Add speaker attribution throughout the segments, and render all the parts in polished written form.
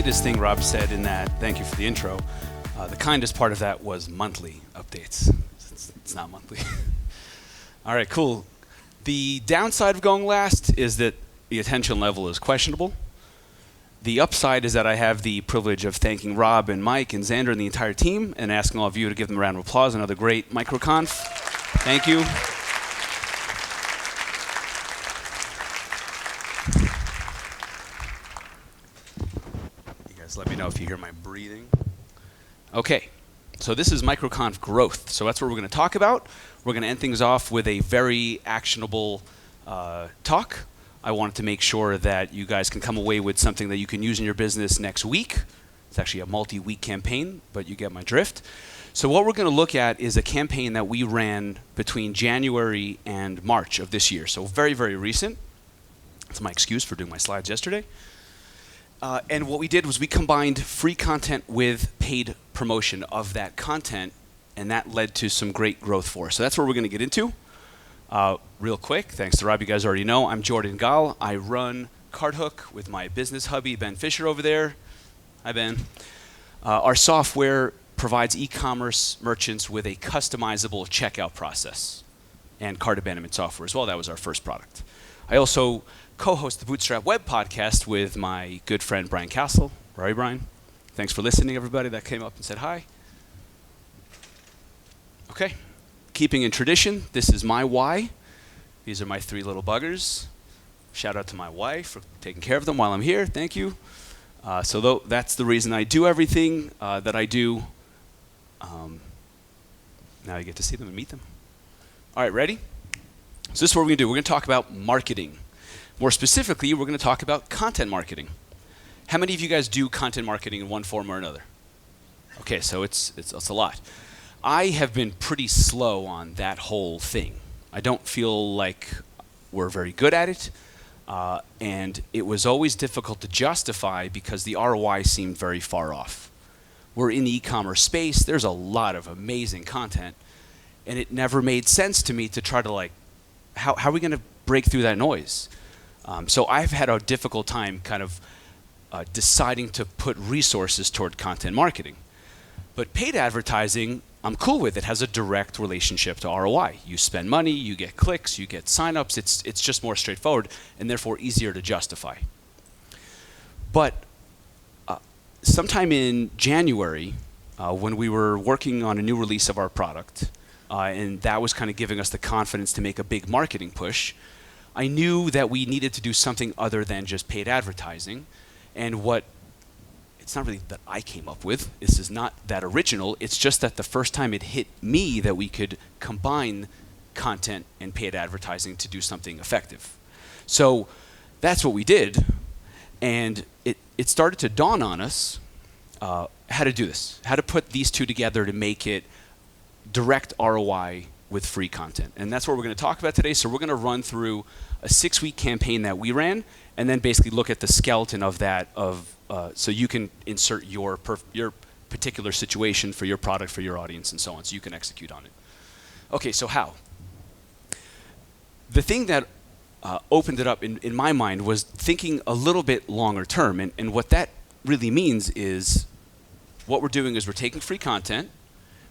Speaker 1: kindest thing Rob said in that, thank you for the intro, the kindest part of that was monthly updates. It's not monthly. All right, cool. The downside of going last is that the attention level is questionable. The upside is that I have the privilege of thanking Rob and Mike and Xander and the entire team and asking all of you to give them a round of applause. Another great MicroConf. Thank you. You guys let me know if you hear my breathing. Okay, so this is MicroConf Growth. So that's what we're going to talk about. We're going to end things off with a very actionable talk. I wanted to make sure that you guys can come away with something that you can use in your business next week. It's actually a multi-week campaign, but you get my drift. So what we're going to look at is a campaign that we ran between January and March of this year. So very, very recent. That's my excuse for doing my slides yesterday. And what we did was we combined free content with paid promotion of that content, and that led to some great growth for us. So that's what we're going to get into. Real quick, thanks to Rob, you guys already know, I'm Jordan Gall. I run CardHook with my business hubby, Ben Fisher, over there. Hi, Ben. Our software provides e-commerce merchants with a customizable checkout process and cart abandonment software as well. That was our first product. I also co-host the Bootstrap Web podcast with my good friend Brian Castle. Right, Brian? Thanks for listening, everybody that came up and said hi. Okay. Keeping in tradition, this is my why. These are my three little buggers. Shout out to my wife for taking care of them while I'm here. Thank you. So that's the reason I do everything that I do. Now you get to see them and meet them. All right, ready? So this is what we're going to do. We're going to talk about marketing. More specifically, we're going to talk about content marketing. How many of you guys do content marketing in one form or another? Okay, so it's a lot. I have been pretty slow on that whole thing. I don't feel like we're very good at it, and it was always difficult to justify because the ROI seemed very far off. We're in the e-commerce space. There's a lot of amazing content, and it never made sense to me to try to how are we going to break through that noise? So I've had a difficult time kind of deciding to put resources toward content marketing. But paid advertising, I'm cool with. It has a direct relationship to ROI. You spend money, you get clicks, you get signups. It's just more straightforward and therefore easier to justify. But sometime in January, when we were working on a new release of our product, and that was kind of giving us the confidence to make a big marketing push, I knew that we needed to do something other than just paid advertising. And it's not really that I came up with. This is not that original. It's just that the first time it hit me that we could combine content and paid advertising to do something effective. So that's what we did. And it started to dawn on us how to do this, how to put these two together to make it direct ROI with free content. And that's what we're going to talk about today. So we're going to run through a 6-week campaign that we ran and then basically look at the skeleton of that so you can insert your particular situation for your product, for your audience, and so on, so you can execute on it. Okay, so how? The thing that opened it up in my mind was thinking a little bit longer term, and what that really means is what we're doing is we're taking free content,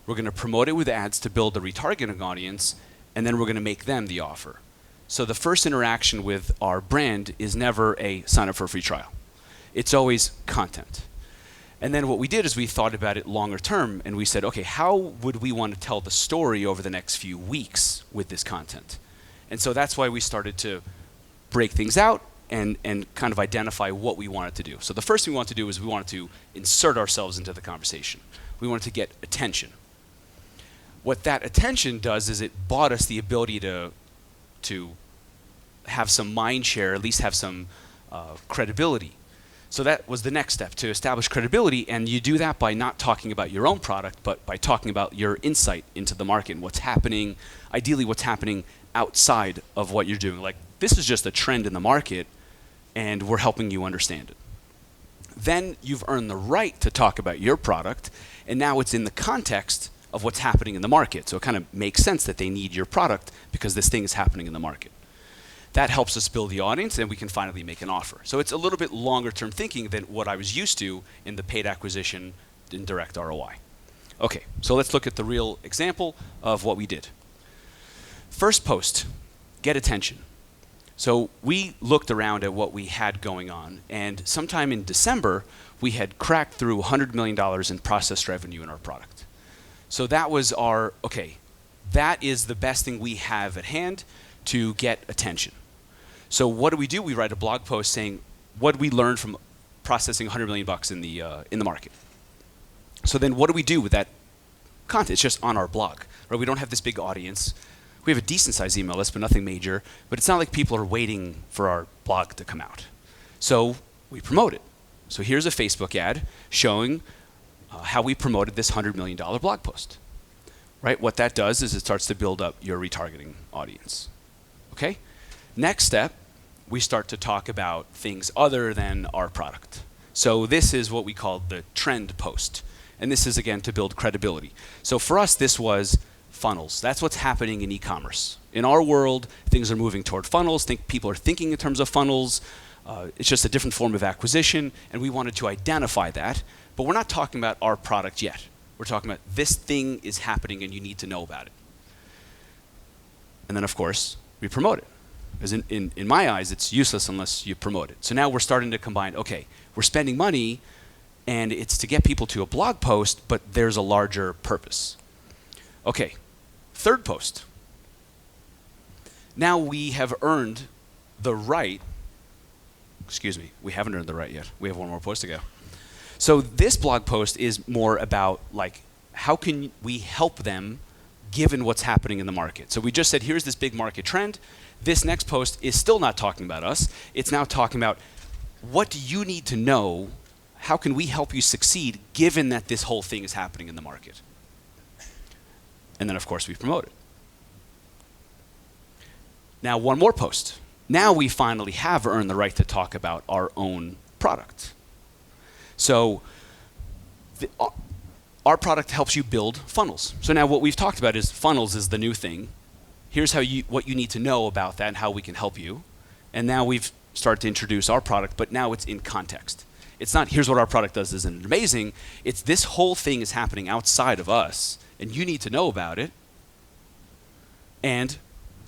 Speaker 1: we're going to promote it with ads to build a retargeting audience, and then we're going to make them the offer. So the first interaction with our brand is never a sign up for a free trial. It's always content. And then what we did is we thought about it longer term, and we said, okay, how would we want to tell the story over the next few weeks with this content? And so that's why we started to break things out and kind of identify what we wanted to do. So the first thing we wanted to do is we wanted to insert ourselves into the conversation. We wanted to get attention. What that attention does is it bought us the ability to have some mind share, at least have some credibility. So that was the next step, to establish credibility, and you do that by not talking about your own product, but by talking about your insight into the market and what's happening, ideally what's happening outside of what you're doing. Like, this is just a trend in the market, and we're helping you understand it. Then you've earned the right to talk about your product, and now it's in the context of what's happening in the market. So it kind of makes sense that they need your product because this thing is happening in the market. That helps us build the audience, and we can finally make an offer. So it's a little bit longer term thinking than what I was used to in the paid acquisition in direct ROI. Okay, so let's look at the real example of what we did. First post, get attention. So we looked around at what we had going on, and sometime in December, we had cracked through $100 million in processed revenue in our product. So that was our, okay, that is the best thing we have at hand to get attention. So what do? We write a blog post saying what we learned from processing $100 million in the market. So then what do we do with that content? It's just on our blog, right? We don't have this big audience. We have a decent sized email list, but nothing major. But it's not like people are waiting for our blog to come out. So we promote it. So here's a Facebook ad showing how we promoted this $100 million blog post. Right? What that does is it starts to build up your retargeting audience. Okay? Next step, we start to talk about things other than our product. So this is what we call the trend post. And this is, again, to build credibility. So for us, this was funnels. That's what's happening in e-commerce. In our world, things are moving toward funnels. People are thinking in terms of funnels. It's just a different form of acquisition, and we wanted to identify that. But we're not talking about our product yet. We're talking about this thing is happening, and you need to know about it. And then, of course, we promote it. Because in my eyes, it's useless unless you promote it. So now we're starting to combine, okay, we're spending money, and it's to get people to a blog post, but there's a larger purpose. Okay, third post. Now we have earned the right, we haven't earned the right yet. We have one more post to go. So this blog post is more about, like, how can we help them given what's happening in the market? So we just said, here's this big market trend. This next post is still not talking about us. It's now talking about what do you need to know? How can we help you succeed given that this whole thing is happening in the market? And then, of course, we promote it. Now, one more post. Now we finally have earned the right to talk about our own product. So our product helps you build funnels. So now what we've talked about is funnels is the new thing. Here's what you need to know about that and how we can help you. And now we've started to introduce our product, but now it's in context. It's not, here's what our product does, isn't it amazing? It's this whole thing is happening outside of us, and you need to know about it. And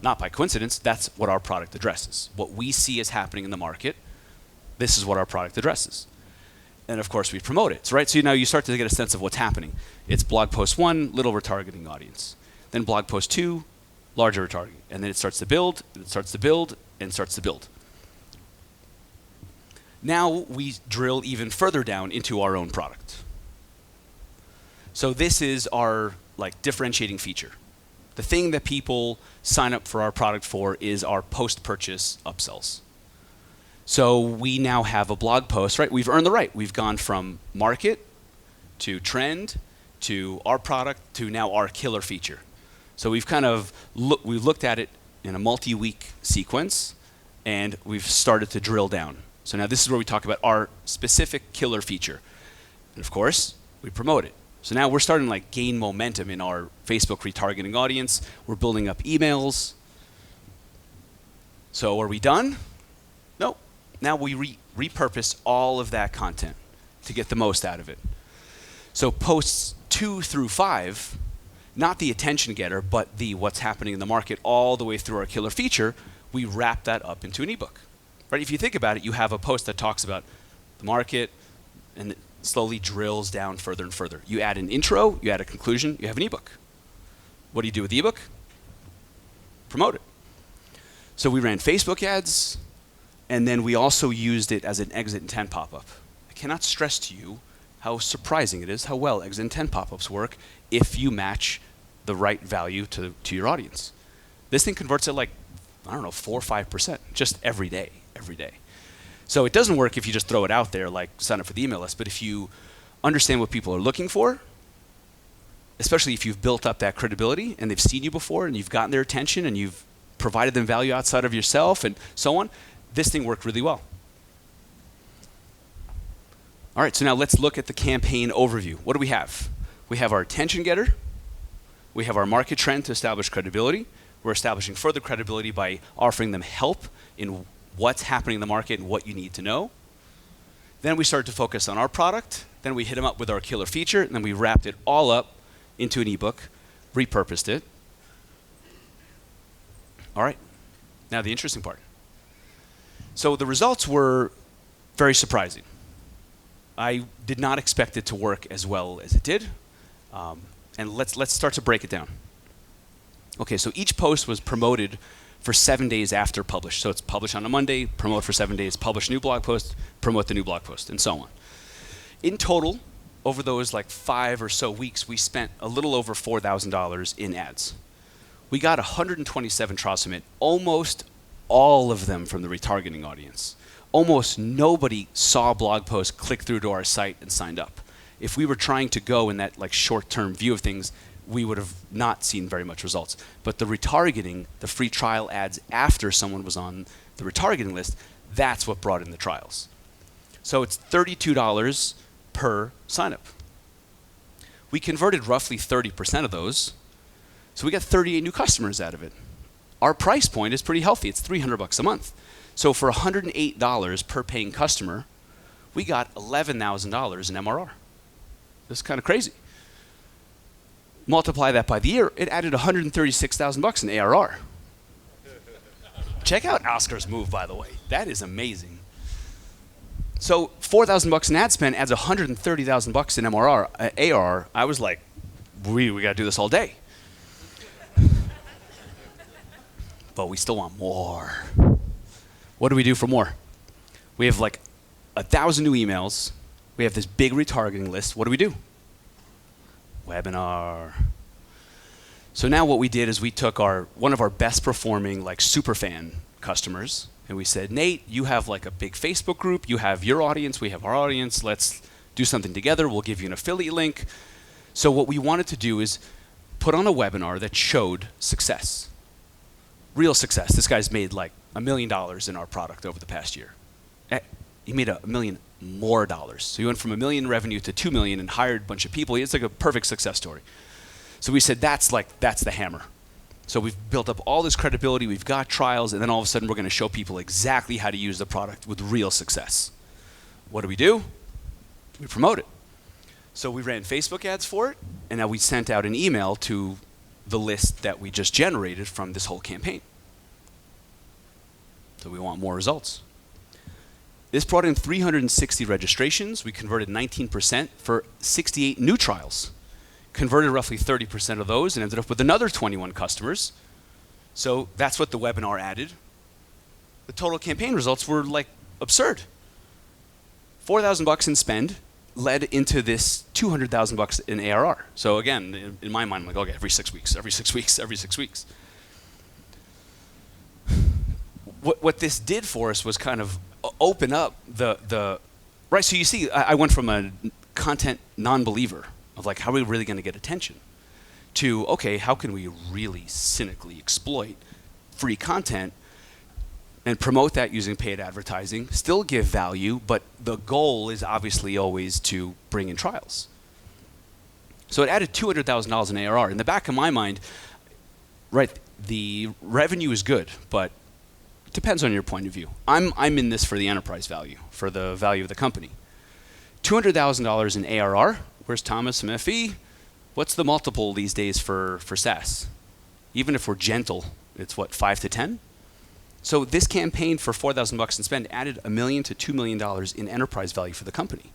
Speaker 1: not by coincidence, that's what our product addresses. What we see as happening in the market, this is what our product addresses. And of course, we promote it. So, right? So now you start to get a sense of what's happening. It's blog post 1, little retargeting audience. Then blog post 2, larger retargeting. And then it starts to build, and it starts to build, and starts to build. Now we drill even further down into our own product. So this is our differentiating feature. The thing that people sign up for our product for is our post-purchase upsells. So we now have a blog post, right? We've earned the right. We've gone from market to trend to our product to now our killer feature. So we've kind of we've looked at it in a multi-week sequence, and we've started to drill down. So now this is where we talk about our specific killer feature. And of course, we promote it. So now we're starting to gain momentum in our Facebook retargeting audience. We're building up emails. So are we done? No. Now we repurpose all of that content to get the most out of it. So posts 2 through 5, not the attention getter, but the what's happening in the market all the way through our killer feature, we wrap that up into an ebook. Right? If you think about it, you have a post that talks about the market and it slowly drills down further and further. You add an intro, you add a conclusion, you have an ebook. What do you do with the ebook? Promote it. So we ran Facebook ads, and then we also used it as an exit intent pop-up. I cannot stress to you how surprising it is how well exit intent pop-ups work if you match the right value to your audience. This thing converts at 4 or 5% just every day. So it doesn't work if you just throw it out there sign up for the email list, but if you understand what people are looking for, especially if you've built up that credibility and they've seen you before and you've gotten their attention and you've provided them value outside of yourself and so on, this thing worked really well. All right, so now let's look at the campaign overview. What do we have? We have our attention getter. We have our market trend to establish credibility. We're establishing further credibility by offering them help in what's happening in the market and what you need to know. Then we started to focus on our product. Then we hit them up with our killer feature, and then we wrapped it all up into an ebook, repurposed it. All right, now the interesting part. So the results were very surprising. I did not expect it to work as well as it did. And let's start to break it down. Okay, so each post was promoted for 7 days after published. So it's published on a Monday, promote for 7 days, publish a new blog post, promote the new blog post, and so on. In total, over those like 5 or so weeks, we spent a little over $4,000 in ads. We got 127 trials from it, almost all of them from the retargeting audience. Almost nobody saw a blog post, clicked through to our site, and signed up. If we were trying to go in that like short-term view of things, we would have not seen very much results. But the retargeting, the free trial ads after someone was on the retargeting list, that's what brought in the trials. So it's $32 per signup. We converted roughly 30% of those, so we got 38 new customers out of it. Our price point is pretty healthy. It's $300 a month. So for $108 per paying customer, we got $11,000 in MRR. That's kind of crazy. Multiply that by the year, it added $136,000 in ARR. Check out Oscar's move, by the way. That is amazing. So $4,000 in ad spend adds $130,000 in MRR, ARR. I was like, we got to do this all day. But we still want more. What do we do for more? We have like 1,000 new emails. We have this big retargeting list. What do? Webinar. So now what we did is we took one of our best performing like superfan customers, and we said, Nate, you have like a big Facebook group. You have your audience. We have our audience. Let's do something together. We'll give you an affiliate link. So what we wanted to do is put on a webinar that showed success. Real success. This guy's made like $1 million in our product over the past year. He made $1 million more dollars. So he went from $1 million revenue to $2 million and hired a bunch of people. It's like a perfect success story. So we said that's the hammer. So we've built up all this credibility. We've got trials, and then all of a sudden we're going to show people exactly how to use the product with real success. What do? We promote it. So we ran Facebook ads for it, and now we sent out an email to the list that we just generated from this whole campaign. So we want more results. This brought in 360 registrations. We converted 19% for 68 new trials. Converted roughly 30% of those and ended up with another 21 customers. So that's what the webinar added. The total campaign results were like absurd. $4,000 in spend led into this $200,000 in ARR. So again, in my mind, I'm like, okay, every 6 weeks, every 6 weeks, every 6 weeks. What this did for us was kind of open up the right. So you see, I went from a content non-believer of like, how are we really going to get attention, to, okay, how can we really cynically exploit free content and promote that using paid advertising, still give value, but the goal is obviously always to bring in trials. So it added $200,000 in ARR. In the back of my mind, right, the revenue is good, but it depends on your point of view. I'm in this for the enterprise value, for the value of the company. $200,000 in ARR. Where's Thomas from FE? What's the multiple these days for SaaS? Even if we're gentle, it's what, 5 to 10? So this campaign for $4,000 in spend added $1 million to $2 million in enterprise value for the company.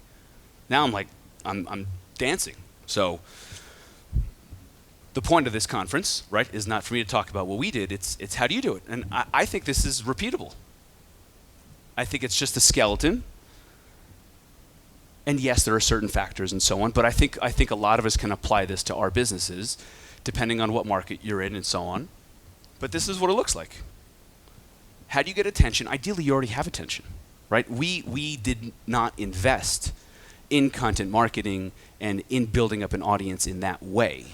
Speaker 1: Now I'm like, I'm dancing. So the point of this conference, right, is not for me to talk about what we did. It's how do you do it? And I think this is repeatable. I think it's just a skeleton. And yes, there are certain factors and so on, but I think a lot of us can apply this to our businesses, depending on what market you're in and so on. But this is what it looks like. How do you get attention? Ideally, you already have attention, right? We did not invest in content marketing and in building up an audience in that way.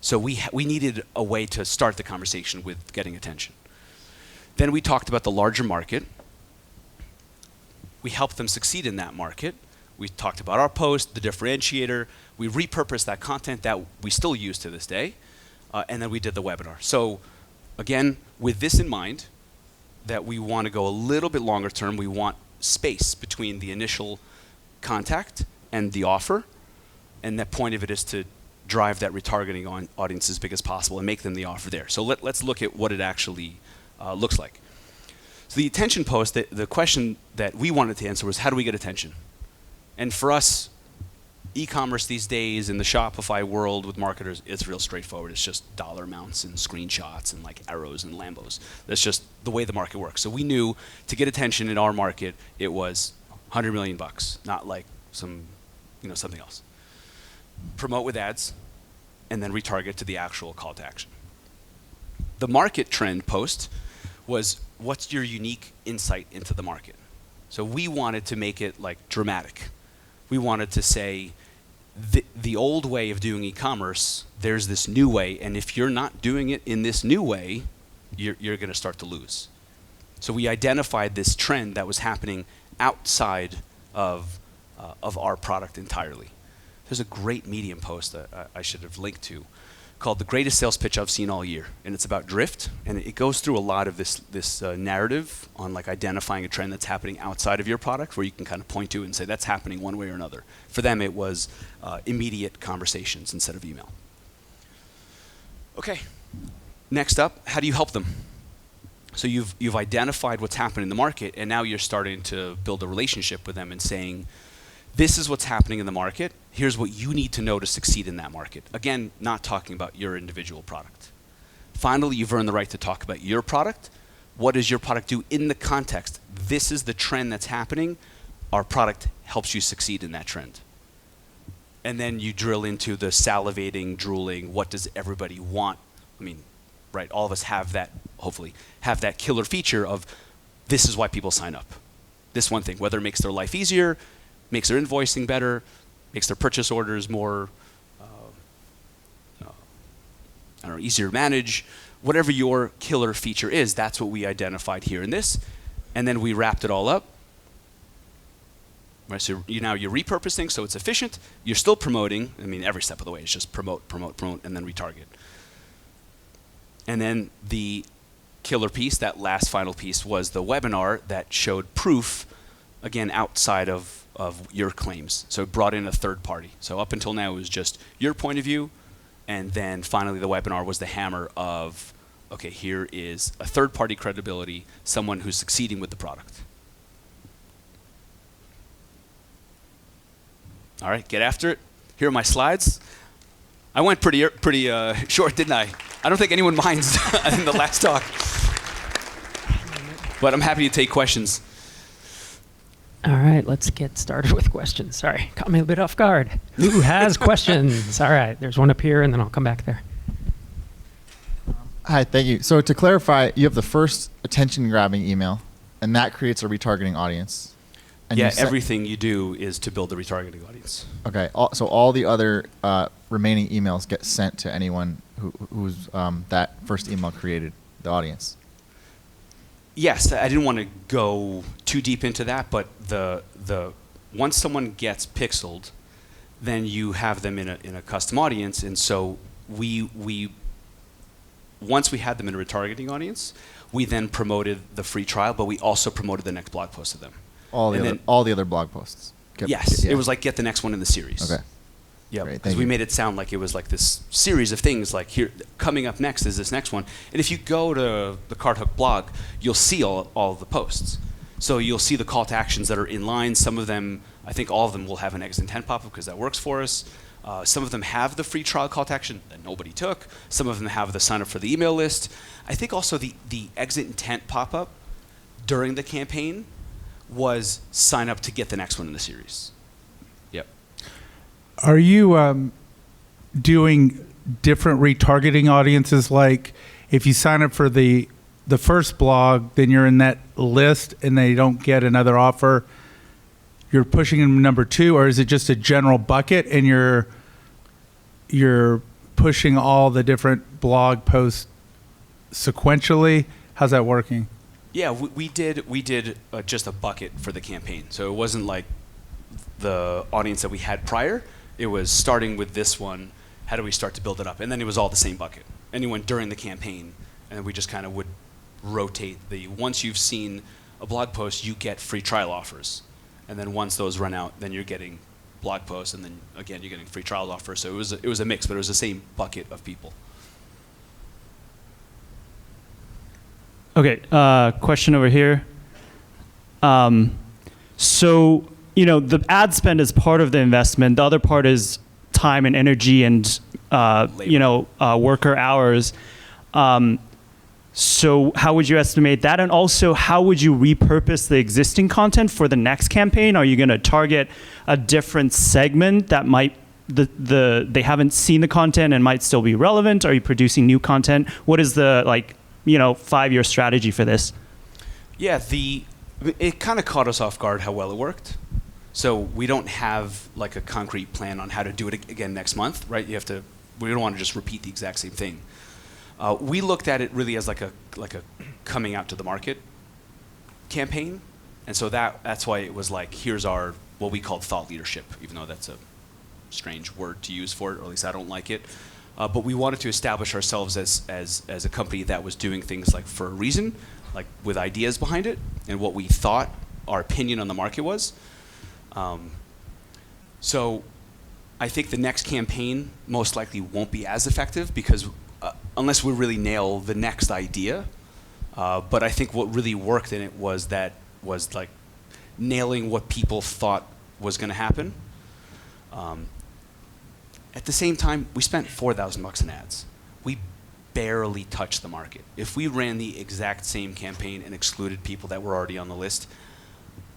Speaker 1: So we needed a way to start the conversation with getting attention. Then we talked about the larger market. We helped them succeed in that market. We talked about our post, the differentiator. We repurposed that content that we still use to this day. And then we did the webinar. So again, with this in mind, that we want to go a little bit longer term, we want space between the initial contact and the offer, and the point of it is to drive that retargeting on audience as big as possible and make them the offer there. So let's look at what it actually looks like. So the attention post, the question that we wanted to answer was, how do we get attention? And for us, e-commerce these days in the Shopify world with marketers, it's real straightforward. It's just dollar amounts and screenshots and like arrows and Lambos. That's just the way the market works. So we knew to get attention in our market, it was $100 million, not like something else. Promote with ads, and then retarget to the actual call to action. The market trend post was, what's your unique insight into the market? So we wanted to make it like dramatic. We wanted to say, the old way of doing e-commerce, there's this new way, and if you're not doing it in this new way, you're going to start to lose. So we identified this trend that was happening outside of our product entirely. There's a great Medium post that I should have linked to called The Greatest Sales Pitch I've Seen All Year. And it's about drift. And it goes through a lot of this narrative on like identifying a trend that's happening outside of your product, where you can kind of point to it and say that's happening one way or another. For them, it was immediate conversations instead of email. Okay, next up, how do you help them? So you've identified what's happening in the market, and now you're starting to build a relationship with them and saying, this is what's happening in the market. Here's what you need to know to succeed in that market. Again, not talking about your individual product. Finally, you've earned the right to talk about your product. What does your product do in the context? This is the trend that's happening. Our product helps you succeed in that trend. And then you drill into the salivating, drooling, what does everybody want? I mean, right, all of us have that, hopefully, have that killer feature of this is why people sign up. This one thing, whether it makes their life easier, makes their invoicing better, makes their purchase orders more easier to manage. Whatever your killer feature is, that's what we identified here in this. And then we wrapped it all up. Right, so you're repurposing, so it's efficient. You're still promoting. I mean, every step of the way is just promote, promote, promote, and then retarget. And then the killer piece, that last final piece, was the webinar that showed proof, again, outside of your claims. So it brought in a third party. So up until now, it was just your point of view. And then finally, the webinar was the hammer of, okay, here is a third party credibility, someone who's succeeding with the product. All right, get after it. Here are my slides. I went pretty short, didn't I? I don't think anyone minds in the last talk. But I'm happy to take questions.
Speaker 2: All right, let's get started with questions. Sorry, caught me a bit off guard. Who has questions? All right, there's one up here, and then I'll come back there.
Speaker 3: Hi, thank you. So to clarify, you have the first attention-grabbing email, and that creates a retargeting audience. And
Speaker 1: yeah, everything you do is to build a retargeting audience.
Speaker 3: Okay, so all the other remaining emails get sent to anyone who's that first email created the audience.
Speaker 1: Yes, I didn't want to go too deep into that, but the once someone gets pixeled, then you have them in a custom audience, and so we once we had them in a retargeting audience, we then promoted the free trial, but we also promoted the next blog post of them.
Speaker 3: All the other blog posts.
Speaker 1: Yes, it was like get the next one in the series.
Speaker 3: Okay.
Speaker 1: Yeah, because we made it sound like it was like this series of things. Like here, coming up next is this next one. And if you go to the CardHook blog, you'll see all of the posts. So you'll see the call to actions that are in line. Some of them, I think all of them will have an exit intent pop-up because that works for us. Some of them have the free trial call to action that nobody took. Some of them have the sign up for the email list. I think also the exit intent pop-up during the campaign was sign up to get the next one in the series. Yep.
Speaker 4: Are you doing different retargeting audiences? Like if you sign up for the first blog, then you're in that list and they don't get another offer, you're pushing them number 2, or is it just a general bucket and you're pushing all the different blog posts sequentially? How's that working?
Speaker 1: Yeah, we did just a bucket for the campaign. So it wasn't like the audience that we had prior. It was starting with this one. How do we start to build it up? And then it was all the same bucket. Anyone during the campaign and we just kind of would rotate once you've seen a blog post, you get free trial offers. And then once those run out, then you're getting blog posts, and then again, you're getting free trial offers. So it was a mix, but it was the same bucket of people.
Speaker 5: Okay, question over here. So, the ad spend is part of the investment. The other part is time and energy and, worker hours. So how would you estimate that? And also, how would you repurpose the existing content for the next campaign? Are you going to target a different segment that might, they haven't seen the content and might still be relevant? Are you producing new content? What is the 5-year strategy for this?
Speaker 1: Yeah, it kind of caught us off guard how well it worked. So we don't have like a concrete plan on how to do it again next month, right? We don't want to just repeat the exact same thing. We looked at it really as like a coming out to the market campaign, and so that's why it was like, here's our what we called thought leadership, even though that's a strange word to use for it, or at least I don't like it. But we wanted to establish ourselves as a company that was doing things like for a reason, like with ideas behind it, and what we thought our opinion on the market was. So I think the next campaign most likely won't be as effective because unless we really nail the next idea. But I think what really worked in it was like nailing what people thought was going to happen. At the same time, we spent $4,000 in ads. We barely touched the market. If we ran the exact same campaign and excluded people that were already on the list,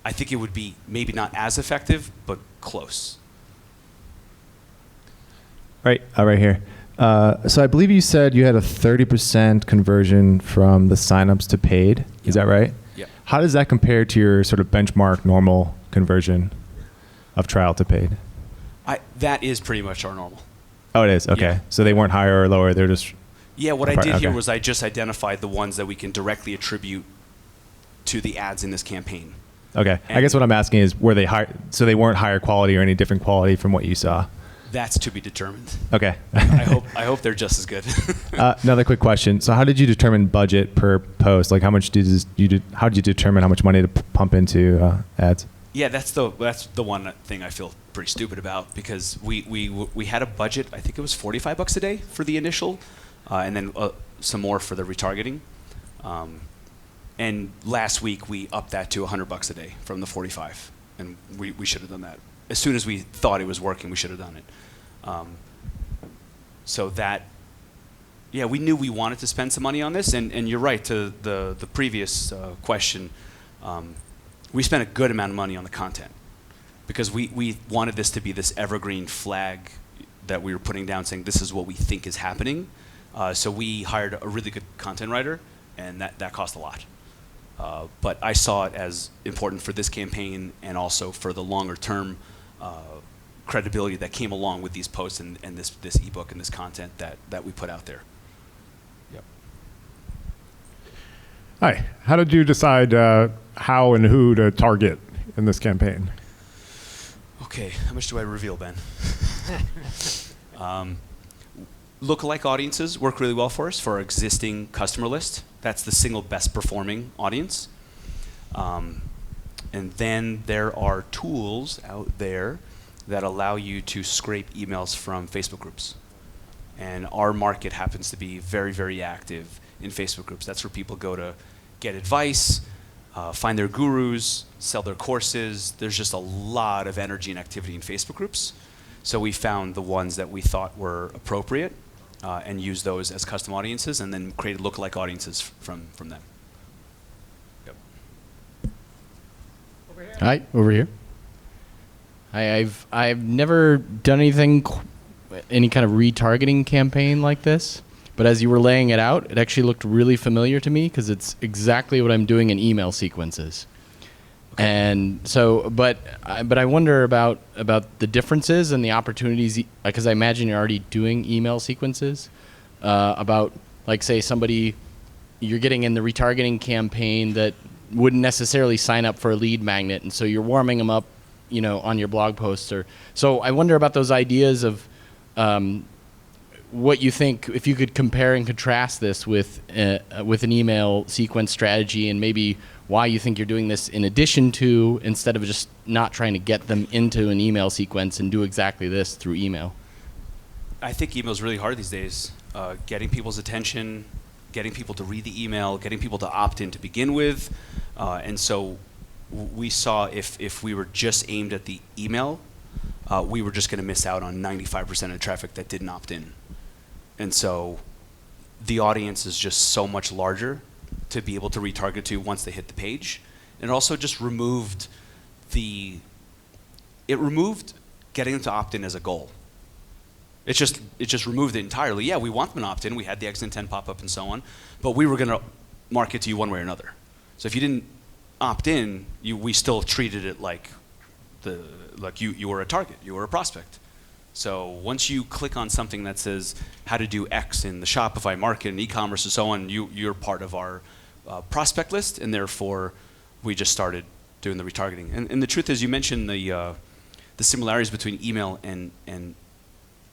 Speaker 1: I think it would be maybe not as effective, but close.
Speaker 6: Right here. So I believe you said you had a 30% conversion from the signups to paid. Is that right?
Speaker 1: Yeah.
Speaker 6: How does that compare to your sort of benchmark normal conversion of trial to paid?
Speaker 1: That is pretty much our normal.
Speaker 6: Oh, it is? Okay.
Speaker 1: Yeah.
Speaker 6: So they weren't higher or lower. They're just...
Speaker 1: Yeah, what I did here was I just identified the ones that we can directly attribute to the ads in this campaign.
Speaker 6: Okay. I guess what I'm asking is, were they high? So they weren't higher quality or any different quality from what you saw?
Speaker 1: That's to be determined.
Speaker 6: Okay.
Speaker 1: I hope they're just as good.
Speaker 6: Another quick question. So how did you determine budget per post? Like how did you determine how much money to pump into ads?
Speaker 1: Yeah, that's the one thing I feel pretty stupid about, because we had a budget. I think it was $45 a day for the initial, and then some more for the retargeting. And last week we upped that to $100 a day from the 45, and we should have done that as soon as we thought it was working. We should have done it. So that, yeah, we knew we wanted to spend some money on this, and you're right to the previous question. We spent a good amount of money on the content because we wanted this to be this evergreen flag that we were putting down saying this is what we think is happening. So we hired a really good content writer, and that cost a lot. But I saw it as important for this campaign and also for the longer term credibility that came along with these posts and this ebook and this content that we put out there. Yep.
Speaker 7: Hi. How did you decide how and who to target in this campaign?
Speaker 1: Okay, how much do I reveal, Ben? Lookalike audiences work really well for us for our existing customer list. That's the single best performing audience. And then there are tools out there that allow you to scrape emails from Facebook groups. And our market happens to be very, very active in Facebook groups. That's where people go to get advice, find their gurus, sell their courses. There's just a lot of energy and activity in Facebook groups. So we found the ones that we thought were appropriate and used those as custom audiences, and then created lookalike audiences from them. Yep.
Speaker 2: Over here.
Speaker 8: Hi, over here. I've never done any kind of retargeting campaign like this, but as you were laying it out, it actually looked really familiar to me because it's exactly what I'm doing in email sequences. Okay. And so, but I wonder about the differences and the opportunities, because I imagine you're already doing email sequences, about, like, say somebody you're getting in the retargeting campaign that wouldn't necessarily sign up for a lead magnet, and so you're warming them up, on your blog posts. So I wonder about those ideas of what you think, if you could compare and contrast this with an email sequence strategy, and maybe why you think you're doing this in addition to, instead of just not trying to get them into an email sequence and do exactly this through email.
Speaker 1: I think email is really hard these days. Getting people's attention, getting people to read the email, getting people to opt in to begin with. And so we saw if we were just aimed at the email, we were just going to miss out on 95% of traffic that didn't opt in. And so the audience is just so much larger to be able to retarget to once they hit the page. And it also just removed getting them to opt in as a goal. It just removed it entirely. Yeah, we want them to opt in. We had the X intent pop up and so on, but we were going to market to you one way or another. So if you didn't opt in, we still treated it like you were a target, you were a prospect. So once you click on something that says how to do X in the Shopify market and e-commerce and so on, you're part of our prospect list, and therefore we just started doing the retargeting. And the truth is, you mentioned the similarities between email and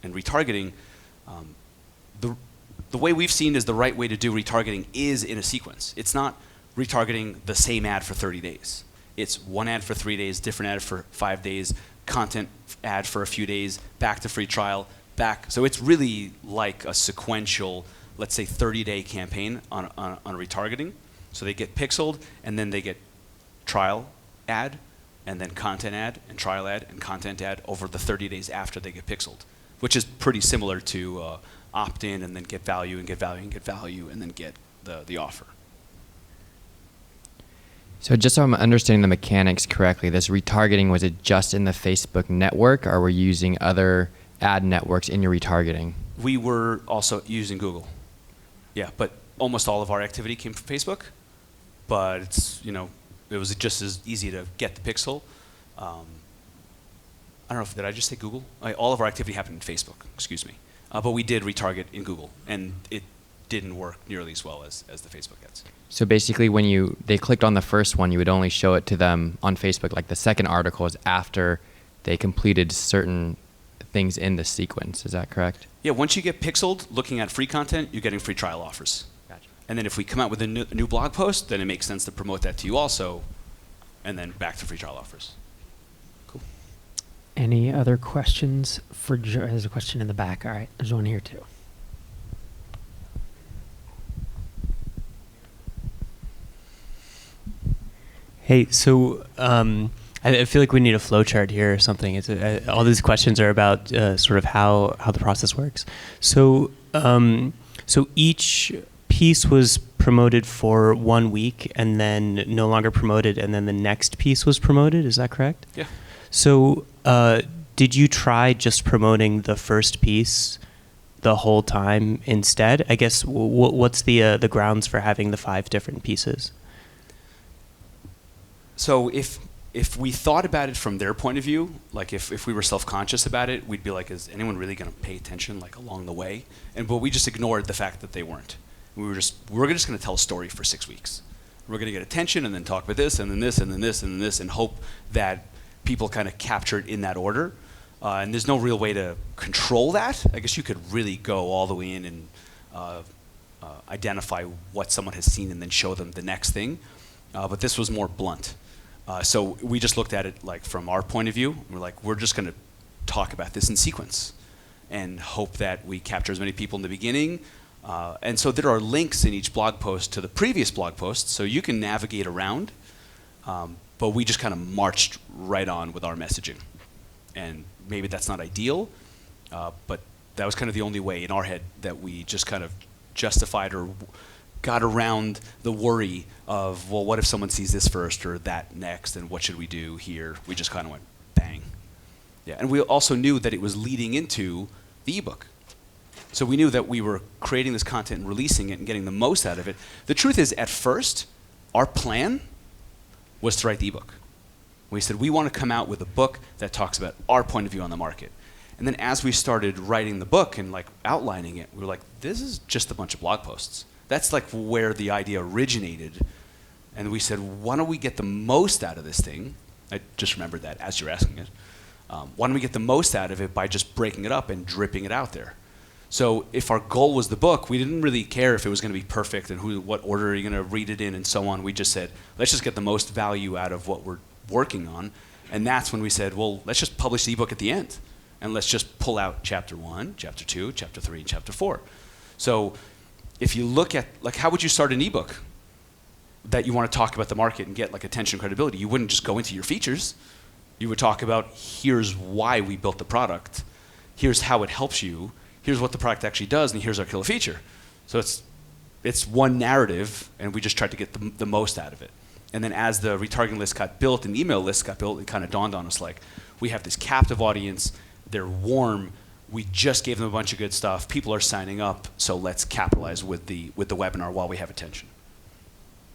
Speaker 1: retargeting. The way we've seen is the right way to do retargeting is in a sequence. It's not retargeting the same ad for 30 days. It's one ad for 3 days, different ad for 5 days, content ad for a few days, back to free trial, back. So it's really like a sequential, let's say 30-day campaign on retargeting. So they get pixeled, and then they get trial ad, and then content ad, and trial ad, and content ad over the 30 days after they get pixeled, which is pretty similar to opt-in and then get value and get value and get value and then get the offer.
Speaker 9: So just so I'm understanding the mechanics correctly, this retargeting, was it just in the Facebook network, or were you using other ad networks in your retargeting?
Speaker 1: We were also using Google. Yeah, but almost all of our activity came from Facebook. But it's, it was just as easy to get the pixel. I don't know did I just say Google? All of our activity happened in Facebook, excuse me. But we did retarget in Google, and it didn't work nearly as well as the Facebook ads.
Speaker 9: So basically when they clicked on the first one, you would only show it to them on Facebook. Like the second article is after they completed certain things in the sequence. Is that correct?
Speaker 1: Yeah, once you get pixeled looking at free content, you're getting free trial offers. Gotcha. And then if we come out with a new blog post, then it makes sense to promote that to you also, and then back to free trial offers. Cool.
Speaker 2: Any other questions for Joe? There's a question in the back. All right, there's one here too.
Speaker 10: Hey, so I feel like we need a flowchart here or something. It's all these questions are about sort of how the process works. So so each piece was promoted for 1 week and then no longer promoted, and then the next piece was promoted. Is that correct?
Speaker 1: Yeah.
Speaker 10: So did you try just promoting the first piece the whole time instead? I guess what's the grounds for having the 5 different pieces?
Speaker 1: So if we thought about it from their point of view, like if we were self-conscious about it, we'd be like, is anyone really going to pay attention like along the way? But we just ignored the fact that they weren't. We're just going to tell a story for 6 weeks. We're going to get attention and then talk about this and then this and then this and then this and hope that people kind of capture it in that order. And there's no real way to control that. I guess you could really go all the way in and identify what someone has seen and then show them the next thing. But this was more blunt. So we just looked at it like from our point of view. We're like, we're just going to talk about this in sequence and hope that we capture as many people in the beginning. And so there are links in each blog post to the previous blog post, so you can navigate around. But we just kind of marched right on with our messaging. And maybe that's not ideal, but that was kind of the only way in our head that we just kind of justified or got around the worry of, well, what if someone sees this first or that next, and what should we do here? We just kind of went bang. Yeah, and we also knew that it was leading into the ebook. So we knew that we were creating this content and releasing it and getting the most out of it. The truth is, at first, our plan was to write the ebook. We said, we want to come out with a book that talks about our point of view on the market. And then as we started writing the book and like outlining it, we were like, this is just a bunch of blog posts. That's like where the idea originated. And we said, why don't we get the most out of this thing? I just remembered that as you're asking it. Why don't we get the most out of it by just breaking it up and dripping it out there? So if our goal was the book, we didn't really care if it was going to be perfect and what order you're going to read it in and so on. We just said, let's just get the most value out of what we're working on. And that's when we said, well, let's just publish the ebook at the end. And let's just pull out chapter 1, chapter 2, chapter 3, and chapter 4. So if you look at, like, how would you start an ebook that you want to talk about the market and get like attention and credibility? You wouldn't just go into your features. You would talk about, here's why we built the product. Here's how it helps you. Here's what the product actually does, and here's our killer feature. So it's one narrative, and we just tried to get the most out of it. And then as the retargeting list got built and email lists got built, it kind of dawned on us, like, we have this captive audience. They're warm. We just gave them a bunch of good stuff. People are signing up, so let's capitalize with the webinar while we have attention.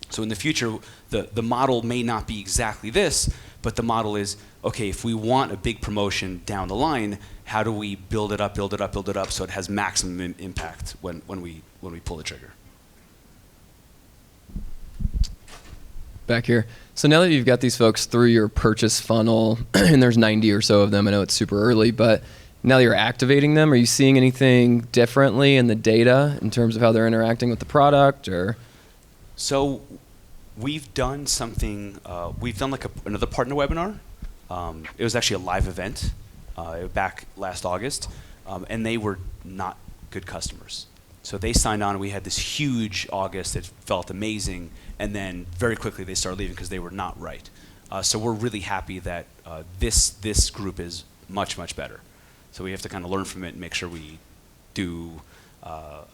Speaker 1: So in the future, the model may not be exactly this, but the model is, okay, if we want a big promotion down the line, how do we build it up so it has maximum impact when we pull the trigger?
Speaker 11: Back here. So now that you've got these folks through your purchase funnel, and there's 90 or so of them, I know it's super early, but now that you're activating them, are you seeing anything differently in the data in terms of how they're interacting with the product, or?
Speaker 1: So we've done something, we've done like another partner webinar. It was actually a live event back last August, and they were not good customers. So they signed on, we had this huge August that felt amazing, and then very quickly they started leaving because they were not right. So we're really happy that this group is much, much better. So we have to kind of learn from it and make sure we do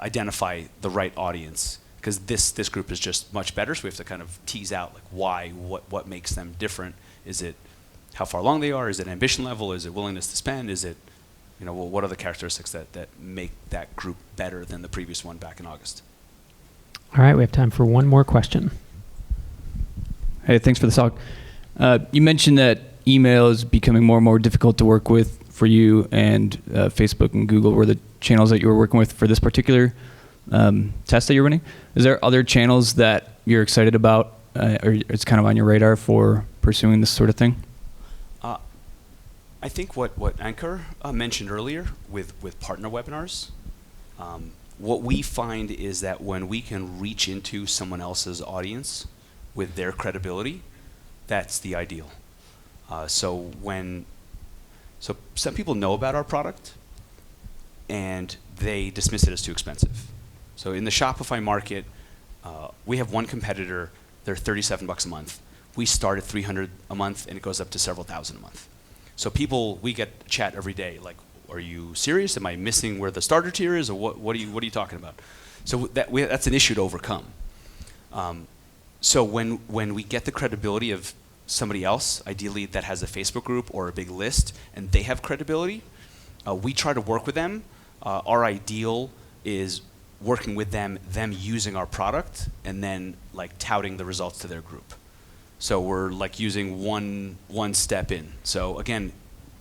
Speaker 1: identify the right audience, because this group is just much better. So we have to kind of tease out like why, what makes them different. Is it how far along they are? Is it ambition level? Is it willingness to spend? Is it, what are the characteristics that make that group better than the previous one back in August?
Speaker 2: All right, we have time for one more question.
Speaker 12: Hey, thanks for the talk. You mentioned that email is becoming more and more difficult to work with for you, and Facebook and Google were the channels that you were working with for this particular test that you're running. Is there other channels that you're excited about, or it's kind of on your radar for pursuing this sort of thing?
Speaker 1: I think what Ankur mentioned earlier with partner webinars, what we find is that when we can reach into someone else's audience with their credibility, that's the ideal. So some people know about our product and they dismiss it as too expensive. So in the Shopify market, we have one competitor, they're $37 a month. We start at $300 a month and it goes up to several thousand a month. So we get chat every day, like, are you serious? Am I missing where the starter tier is, or what are you talking about? So that's an issue to overcome. So when we get the credibility of somebody else, ideally that has a Facebook group or a big list, and they have credibility, we try to work with them. Our ideal is working with them using our product, and then like touting the results to their group. So we're like using one step in. So again,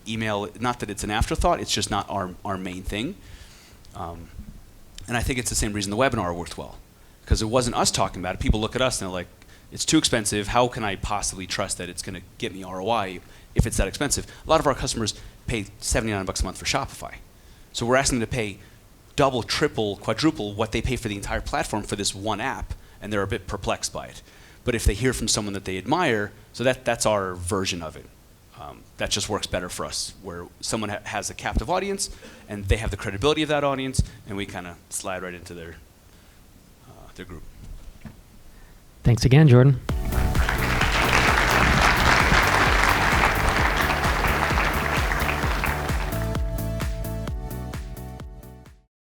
Speaker 1: email, not that it's an afterthought, it's just not our main thing. And I think it's the same reason the webinar worked well, because it wasn't us talking about it. People look at us and they're like, it's too expensive. How can I possibly trust that it's going to get me ROI if it's that expensive? A lot of our customers pay $79 a month for Shopify. So we're asking them to pay double, triple, quadruple what they pay for the entire platform for this one app, and they're a bit perplexed by it. But if they hear from someone that they admire, so that's our version of it. That just works better for us, where someone has a captive audience, and they have the credibility of that audience, and we kind of slide right into their group.
Speaker 2: Thanks again, Jordan.